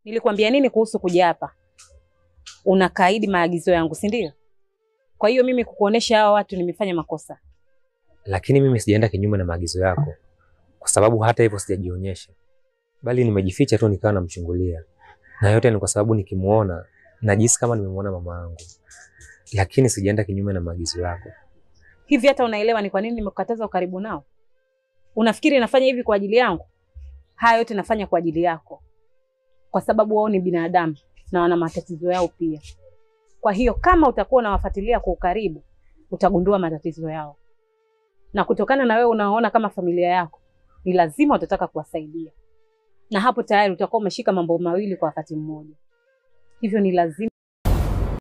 Nilikwambia nini kuhusu kuja hapa? Unakaidi maagizo yangu, si ndio? Kwa hiyo mimi kukuonesha hao watu nimefanya makosa. Lakini mimi sijaenda kinyume na maagizo yako. Kwa sababu hata hivyo sijajionyesha. Bali nimejificha tu nikawa namchungulia. Na yote ni kwa sababu nikimuona najisikia kama nimemuona mama yangu. Lakini sijaenda kinyume na maagizo yako. Hivi hata unaelewa ni kwa nini nimekukataza ukaribu nao? Unafikiri nafanya hivi kwa ajili yangu? Haya yote nafanya kwa ajili yako. Kwa sababu wao ni binadamu na wana matatizo yao pia. Kwa hiyo kama utakuwa unawafuatilia kwa ukaribu, utagundua matatizo yao. Na kutokana na wewe unaona kama familia yako, ni lazima utataka kuwasaidia. Na hapo tayari utakuwa umeshika mambo mawili kwa wakati mmoja. Hivyo ni lazima